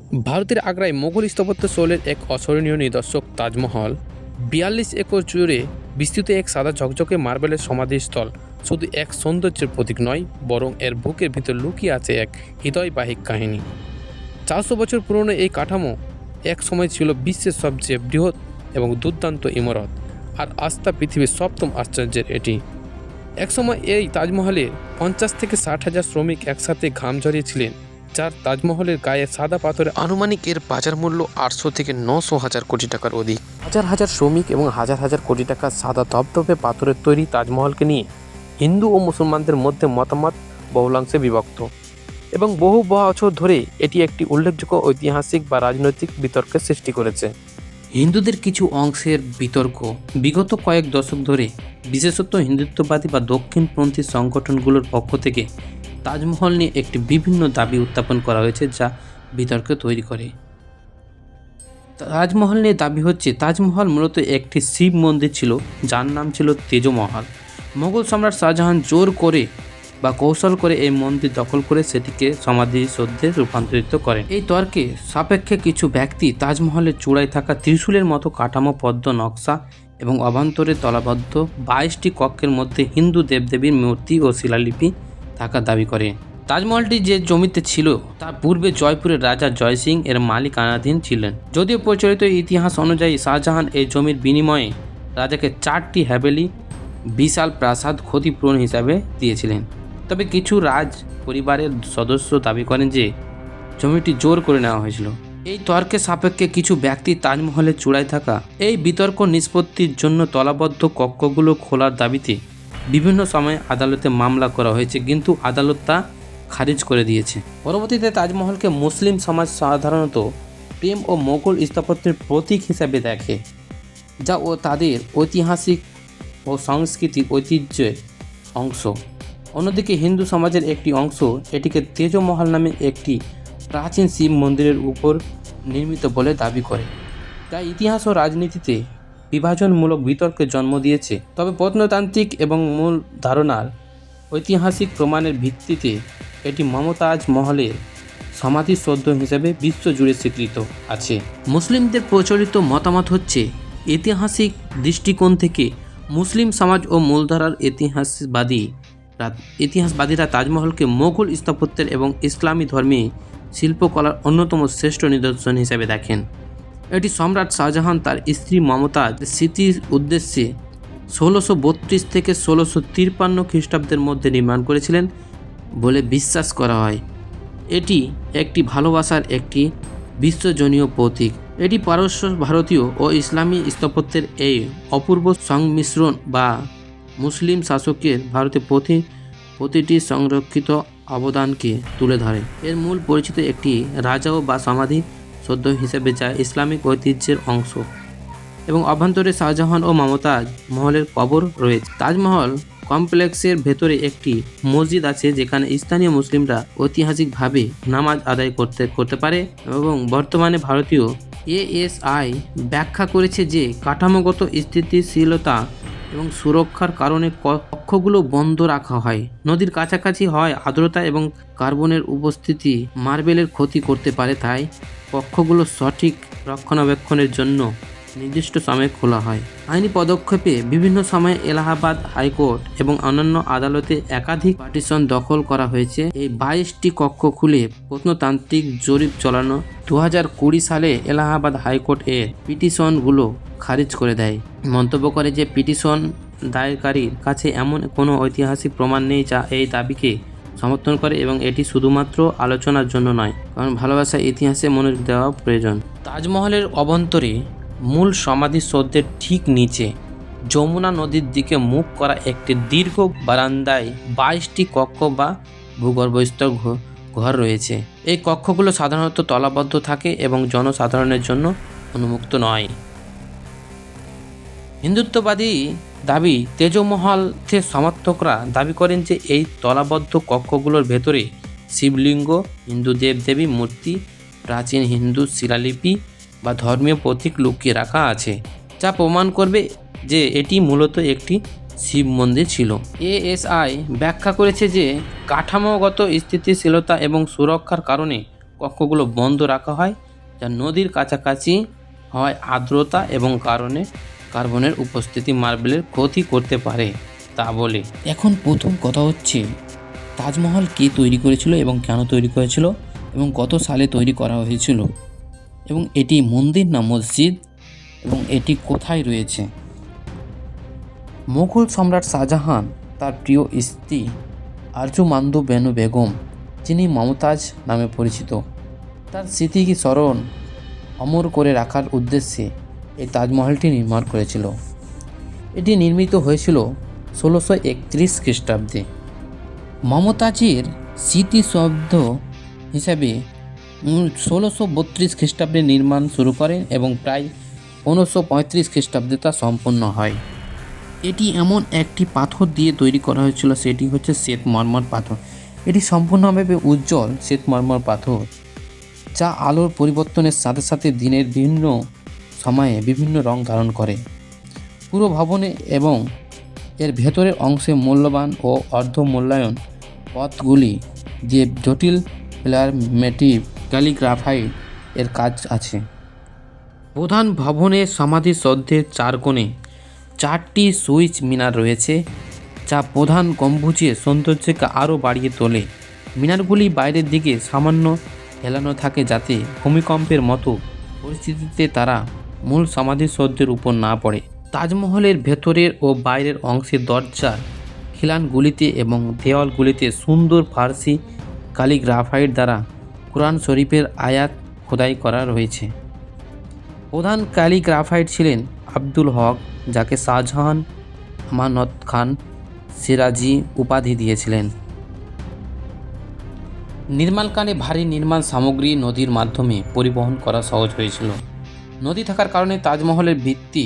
ভারতের আগ্রায় মোগল স্থাপত্য শৈলীর এক অস্মরণীয় নিদর্শক তাজমহল ৪২ একর জুড়ে বিস্তৃত এক সাদা ঝকঝকে মার্বেলের সমাধিস্থল শুধু এক সৌন্দর্যের প্রতীক নয়, বরং এর বুকের ভিতর লুকিয়ে আছে এক হৃদয়বাহিক কাহিনী। ৪০০ বছর পুরনো এই কাঠামো এক সময় ছিল বিশ্বের সবচেয়ে বৃহৎ এবং দুর্দান্ত ইমারত, আর আস্থা পৃথিবীর সপ্তম আশ্চর্যের এটি। একসময় এই তাজমহলের ৫০ থেকে ৬০ হাজার শ্রমিক একসাথে ঘাম ঝরিয়েছিলেন, যার তাজমহলের গায়ে সাদা পাথরে আনুমানিক এর বাজার মূল্য ৮০০ থেকে ৯০০ হাজার কোটি টাকার অধিক। হাজার হাজার শ্রমিক এবং হাজার হাজার কোটি টাকার সাদা ধবধবে পাথরের তৈরি তাজমহলকে নিয়ে হিন্দু ও মুসলমানদের মধ্যে মতামত বহুলাংশে বিভক্ত, এবং বহু বছর ধরে এটি একটি উল্লেখযোগ্য ঐতিহাসিক বা রাজনৈতিক বিতর্কের সৃষ্টি করেছে। হিন্দুদের কিছু অংশের বিতর্ক বিগত কয়েক দশক ধরে, বিশেষত হিন্দুত্ববাদী বা দক্ষিণপন্থী সংগঠনগুলোর পক্ষ থেকে তাজমহল নিয়ে একটি বিভিন্ন দাবি উত্থাপন করা হয়েছে, যা বিতর্ক তৈরি করে। তাজমহল নিয়ে দাবি হচ্ছে, তাজমহল মূলত একটি শিব মন্দির ছিল, যার নাম ছিল তেজমহল। মোগল সম্রাট শাহজাহান জোর করে বা কৌশল করে এই মন্দির দখল করে সেটিকে সমাধিসৌধে রূপান্তরিত করেন। এই তর্কে সাপেক্ষে কিছু ব্যক্তি তাজমহলের চূড়ায় থাকা ত্রিশূলের মতো কাঠামো, পদ্ম নকশা এবং অভ্যন্তরে তলাবদ্ধ ২২টি কক্ষের মধ্যে হিন্দু দেবদেবীর মূর্তি ও শিলালিপি থাকার দাবি করে। তাজমহলটি যে জমিতে ছিল তা পূর্বে জয়পুরের রাজা জয় সিং এর মালিকানাধীন ছিলেন। যদিও প্রচলিত ইতিহাস অনুযায়ী শাহজাহান এই জমির বিনিময়ে রাজাকে ৪টি হাভেলি, বিশাল প্রাসাদ ক্ষতিপূরণ হিসাবে দিয়েছিলেন। তবে কিছু রাজ পরিবারের সদস্য দাবি করেন যে জমিটি জোর করে নেওয়া হয়েছিল। এই তর্কের সাপেক্ষে কিছু ব্যক্তি তাজমহলের চূড়ায় থাকা এই বিতর্ক নিষ্পত্তির জন্য তলাবদ্ধ কক্ষগুলো খোলার দাবিতে বিভিন্ন সময়ে আদালতে মামলা করা হয়েছে, কিন্তু আদালত তা খারিজ করে দিয়েছে। পরবর্তীতে তাজমহলকে মুসলিম সমাজ সাধারণত প্রেম ও মোগল স্থাপত্যের প্রতীক হিসাবে দেখে, যা তাদের ঐতিহাসিক ও সাংস্কৃতিক ঐতিহ্যের অংশ। অন্যদিকে হিন্দু সমাজের একটি অংশ এটিকে তেজমহল নামে একটি প্রাচীন শিব মন্দিরের উপর নির্মিত বলে দাবি করে, যা ইতিহাস ও রাজনীতিতে বিভাজনমূলক বিতর্কের জন্ম দিয়েছে। তবে প্রত্নতান্ত্রিক এবং মূল ধারণার ঐতিহাসিক প্রমাণের ভিত্তিতে এটি মমতাজ মহলের সমাধিসৌধ হিসেবে বিশ্বজুড়ে স্বীকৃত আছে। মুসলিমদের প্রচলিত মতামত হচ্ছে, ঐতিহাসিক দৃষ্টিকোণ থেকে মুসলিম সমাজ ও মূলধারার ইতিহাসবাদীরা তাজমহলকে মোগল স্থাপত্যের এবং ইসলামী ধর্মে শিল্পকলার অন্যতম শ্রেষ্ঠ নিদর্শন হিসেবে দেখেন। এটি সম্রাট শাহজাহান তার স্ত্রী মমতাজ স্মৃতির উদ্দেশ্যে ১৬৩২ থেকে ১৬৫৩ খ্রিস্টাব্দের মধ্যে নির্মাণ করেছিলেন বলে বিশ্বাস করা হয়। এটি একটি ভালোবাসার একটি বিশ্বজনীয় প্রতীক। এটি পারস্য, ভারতীয় ও ইসলামী স্থাপত্যের এই অপূর্ব সংমিশ্রণ বা মুসলিম শাসকের ভারতে প্রতিটি সংরক্ষিত অবদানকে তুলে ধরে। এর মূল পরিচিত একটি রাজা বা সমাধি সৌধ হিসেবে, যা ইসলামিক ঐতিহ্যের অংশ, এবং অভ্যন্তরে শাহজাহান ও মমতাজ মহলের কবর রয়েছে। তাজমহল কমপ্লেক্সের ভেতরে একটি মসজিদ আছে, যেখানে স্থানীয় মুসলিমরা ঐতিহাসিকভাবে নামাজ আদায় করতে পারে, এবং বর্তমানে ভারতীয় এএসআই ব্যাখ্যা করেছে যে কাঠামোগত স্থিতিশীলতা এবং সুরক্ষার কারণে কক্ষগুলো বন্ধ রাখা হয়। নদীর কাছাকাছি হয় আর্দ্রতা এবং কার্বনের উপস্থিতি মার্বেলের ক্ষতি করতে পারে, তাই কক্ষগুলো সঠিক রক্ষণাবেক্ষণের জন্য নির্দিষ্ট সময়ে খোলা হয়। আইনি পদক্ষেপে বিভিন্ন সময়ে এলাহাবাদ হাইকোর্ট এবং অন্যান্য আদালতে একাধিক পার্টিশন দখল করা হয়েছে। এই ২২টি কক্ষ খুলে প্রত্নতান্ত্রিক জরিপ চালানো ২০২০ সালে এলাহাবাদ হাইকোর্ট এর পিটিশনগুলো খারিজ করে দেয়, মন্তব্য করে যে পিটিশন দায়েরকারীর কাছে এমন কোনো ঐতিহাসিক প্রমাণ নেই যা এই দাবিকে সমর্থন করে, এবং এটি শুধুমাত্র আলোচনার জন্য নয়, কারণ ভালোবাসা ইতিহাসে মনোযোগ দেওয়া প্রয়োজন। তাজমহলের অভ্যন্তরে মূল সমাধিসৌধের ঠিক নিচে যমুনা নদীর দিকে মুখ করা একটি দীর্ঘ বারান্দায় ২২টি কক্ষ বা ভূগর্ভস্থ ঘর রয়েছে। এই কক্ষগুলো সাধারণত তলাবদ্ধ থাকে এবং জনসাধারণের জন্য উন্মুক্ত নয়। হিন্দুত্ববাদী দাবি তেজমহলের সমর্থকরা দাবি করেন যে এই তলাবদ্ধ কক্ষগুলোর ভেতরে শিবলিঙ্গ, হিন্দু দেবদেবী মূর্তি, প্রাচীন হিন্দু শিলালিপি বা ধর্মীয় প্রতীক লুকিয়ে রাখা আছে, যা প্রমাণ করবে যে এটি মূলত একটি শিব মন্দির ছিল। এএসআই ব্যাখ্যা করেছে যে কাঠামোগত স্থিতিশীলতা এবং সুরক্ষার কারণে কক্ষগুলো বন্ধ রাখা হয়, যা নদীর কাছাকাছি হয় আর্দ্রতা এবং কার্বনের উপস্থিতি মার্বেলের ক্ষতি করতে পারে তা বলে। এখন প্রথম কথা হচ্ছে তাজমহল কে তৈরি করেছিল এবং কেন তৈরি করেছিল এবং কত সালে তৈরি করা হয়েছিল এবং এটি মন্দির না মসজিদ এবং এটি কোথায় রয়েছে। মুঘল সম্রাট শাহজাহান তার প্রিয় স্ত্রী আরজুমান্দু বেনু বেগম, যিনি মমতাজ নামে পরিচিত, তার স্মৃতিকে স্মরণ অমর করে রাখার উদ্দেশ্যে এই তাজমহলটি নির্মাণ করেছিল। এটি নির্মিত হয়েছিল 1631 খ্রিস্টাব্দে। মমতাজের স্মৃতিসৌধ হিসাবে 1632 খ্রিস্টাব্দে নির্মাণ শুরু করেন এবং প্রায় 1535 খ্রিস্টাব্দে তা সম্পন্ন হয়। এটি এমন একটি পাথর দিয়ে তৈরি করা হয়েছিল, সেটি হচ্ছে শ্বেতমর্মর পাথর। এটি সম্পূর্ণভাবে উজ্জ্বল শ্বেতমর্মর পাথর, যা আলোর পরিবর্তনের সাথে সাথে দিনের বিভিন্ন সময়ে বিভিন্ন রং ধারণ করে। পুরো ভবনে এবং এর ভেতরের অংশে মূল্যবান ও অর্ধ মূল্যায়ন পথগুলি দিয়ে জটিল প্লারমেটিভ ক্যালিগ্রাফাইড এর কাজ আছে। প্রধান ভবনের সমাধিসৌধের চার কোণে 4টি সুইচ মিনার রয়েছে, যা প্রধান গম্বুজের সৌন্দর্যকে আরও বাড়িয়ে তোলে। মিনারগুলি বাইরের দিকে সামান্য হেলানো থাকে যাতে ভূমিকম্পের মতো পরিস্থিতিতে তারা মূল সমাধিসৌধের উপর না পড়ে। তাজমহলের ভেতরের ও বাইরের অংশের দরজার খিলানগুলিতে এবং দেওয়ালগুলিতে সুন্দর ফার্সি ক্যালিগ্রাফাইড দ্বারা কুরআন শরীফের আয়াত খোদাই করা রয়েছে। প্রধান ক্যালিগ্রাফাইড ছিলেন আব্দুল হক, যাকে শাহজাহান আমানত খান সিরাজি উপাধি দিয়েছিলেন। নির্মাণকালে ভারী নির্মাণ সামগ্রী নদীর মাধ্যমে পরিবহন করা সহজ হয়েছিল। নদী থাকার কারণে তাজমহলের ভিত্তি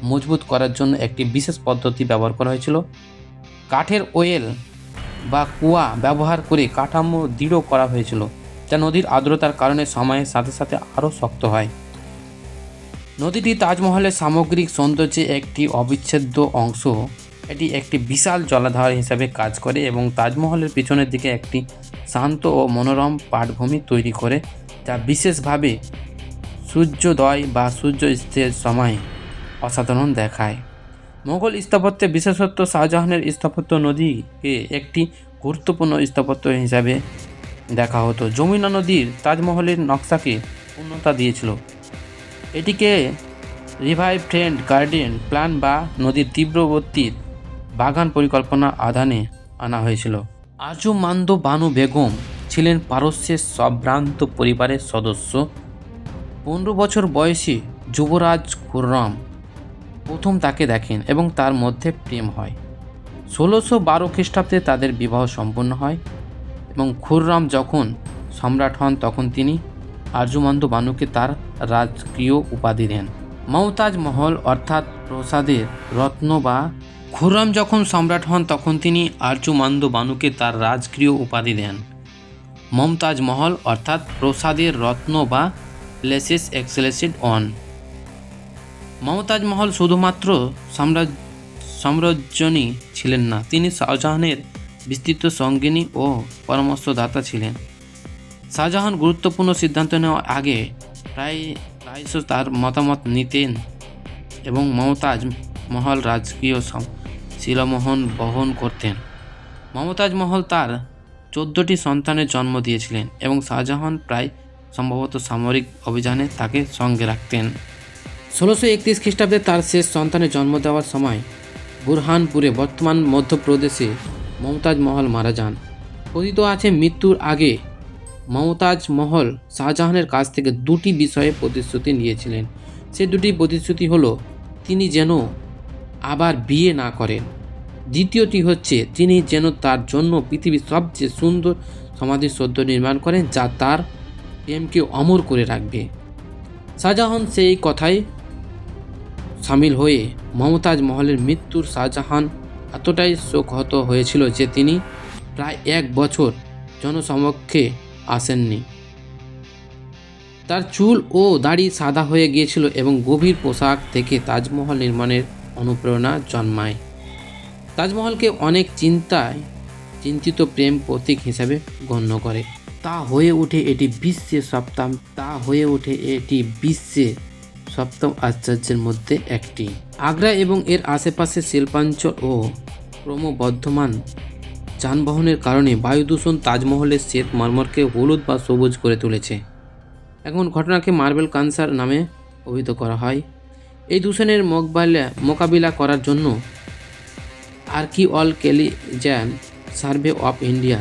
মজবুত করার জন্য একটি বিশেষ পদ্ধতি ব্যবহার করা হয়েছিল। কাঠের ওয়েল বা কুয়া ব্যবহার করে কাঠামো দৃঢ় করা হয়েছিল, যা নদীর আর্দ্রতার কারণে সময়ের সাথে সাথে আরও শক্ত হয়। নদীটি তাজমহলের সামগ্রিক সৌন্দর্যের একটি অবিচ্ছেদ্য অংশ। এটি একটি বিশাল জলাধার হিসাবে কাজ করে এবং তাজমহলের পিছনের দিকে একটি শান্ত ও মনোরম পাটভূমি তৈরি করে, যা বিশেষভাবে সূর্যোদয় বা সূর্যাস্তের সময় অসাধারণ দেখায়। মোগল স্থাপত্যে বিশেষত শাহজাহানের স্থাপত্য নদীকে একটি গুরুত্বপূর্ণ স্থাপত্য হিসাবে দেখা হতো। যমুনা নদীর তাজমহলের নকশাকে পূর্ণতা দিয়েছিল। এটিকে রিভারফ্রন্ট গার্ডেন প্ল্যান বা নদীর তীব্রবর্তী বাগান পরিকল্পনা আধানে আনা হয়েছিল। আরজুমান্দু বানু বেগম ছিলেন পারস্যের সম্ভ্রান্ত পরিবারের সদস্য। 15 বছর বয়সী যুবরাজ খুররম প্রথম তাকে দেখেন এবং তার মধ্যে প্রেম হয়। 1612 খ্রিস্টাব্দে তাদের বিবাহ সম্পন্ন হয় এবং খুররম যখন সম্রাট হন তখন তিনি আরজুমান্দু বানুকে তার রাজকীয় উপাধি দেন, মমতাজ মহল অর্থাৎ প্রসাদের রত্ন বা খুররম যখন সম্রাট হন তখন তিনি আরজুমান্দু বানুকে তার রাজকীয় উপাধি দেন, মমতাজ মহল অর্থাৎ প্রসাদের রত্ন বা প্লেসেস এক্সেলেসেড অন। মমতাজ মহল শুধুমাত্র সাম্রাজ্যনী ছিলেন না, তিনি শাহজাহানের বিস্তৃত সঙ্গিনী ও পরামর্শদাতা ছিলেন। শাহজাহান গুরুত্বপূর্ণ সিদ্ধান্ত নেওয়ার আগে প্রায়শ তার মতামত নিতেন এবং মমতাজ মহল রাজকীয় শিলমোহর বহন করতেন। মমতাজ মহল তার 14টি সন্তানের জন্ম দিয়েছিলেন এবং শাহজাহান প্রায় সম্ভবত সামরিক অভিযানে তাকে সঙ্গে রাখতেন। 1631 খ্রিস্টাব্দে তার শেষ সন্তানের জন্ম দেওয়ার সময় বুরহানপুরে বর্তমান মধ্যপ্রদেশে মমতাজ মহল মারা যান। কথিত আছে মৃত্যুর আগে মমতাজ মহল শাহজাহানের কাছ থেকে 2টি বিষয়ে প্রতিশ্রুতি নিয়েছিলেন। সে 2টি প্রতিশ্রুতি হলো তিনি যেন আবার বিয়ে না করেন, দ্বিতীয়টি হচ্ছে তিনি যেন তার জন্য পৃথিবীর সবচেয়ে সুন্দর সমাধিসৌধ নির্মাণ করেন যা তার প্রেমকে অমর করে রাখবে। শাহজাহান সেই কথায় সামিল হয়ে মমতাজ মহলের মৃত্যুর শাহজাহান এতটাই শোকহত হয়েছিল যে তিনি প্রায় 1 বছর জনসমক্ষে আসেননি। তার চুল ও দাড়ি সাদা হয়ে গিয়েছিল এবং গভীর পোশাক থেকে তাজমহল নির্মাণের অনুপ্রেরণা জন্মায়। তাজমহলকে অনেক চিন্তিত প্রেম প্রতীক হিসাবে গণ্য করে। তা হয়ে ওঠে এটি বিশ্বে সপ্তম আশ্চর্যের মধ্যে একটি। আগ্রা এবং এর আশেপাশে শিল্পাঞ্চল ও ক্রমবর্ধমান যানবাহনের কারণে বায়ু দূষণ তাজমহলের শ্বেত মর্মরকে হলুদ বা সবুজ করে তুলেছে। এখন ঘটনাকে মার্বেল ক্যান্সার নামে অভিহিত করা হয়। এই দূষণের মোকাবিলা করার জন্য আর্কিওলজিক্যাল সার্ভে অফ ইন্ডিয়া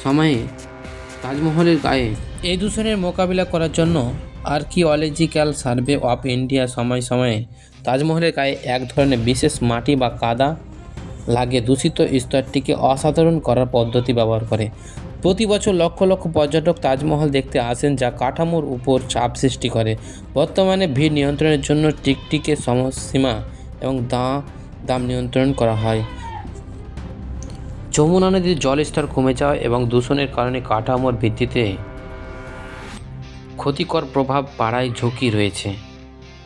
সময়ে তাজমহলের গায়ে সময়ে সময়ে তাজমহলের গায়ে এক ধরনের বিশেষ মাটি বা কাদা লাগিয়ে দূষিত স্তরটিকে অসাধারণ করার পদ্ধতি ব্যবহার করে। প্রতি বছর লক্ষ লক্ষ পর্যটক তাজমহল দেখতে আসেন, যা কাঠামোর উপর চাপ সৃষ্টি করে। বর্তমানে ভিড় নিয়ন্ত্রণের জন্য টিকটিকে সময়সীমা এবং দাম নিয়ন্ত্রণ করা হয়। যমুনা নদীর জলস্তর কমে যাওয়া এবং দূষণের কারণে কাঠামোর ভিত্তিতে ক্ষতিকর প্রভাব বাড়ায় ঝুঁকি রয়েছে।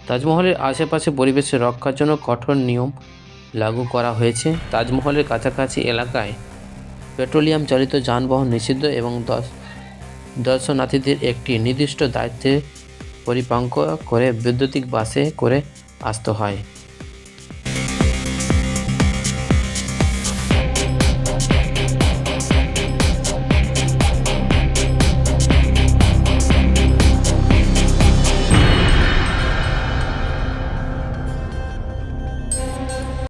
তাজমহলের আশেপাশে পরিবেশের রক্ষার জন্য কঠোর নিয়ম লাগু করা হয়েছে। তাজমহলের কাছাকাছি এলাকায় পেট্রোলিয়াম চালিত যানবাহন নিষিদ্ধ এবং দর্শনার্থীদের একটি নির্দিষ্ট দায়িত্বে পরিপাঙ্ক করে বৈদ্যুতিক বাসে করে আসতে হয়।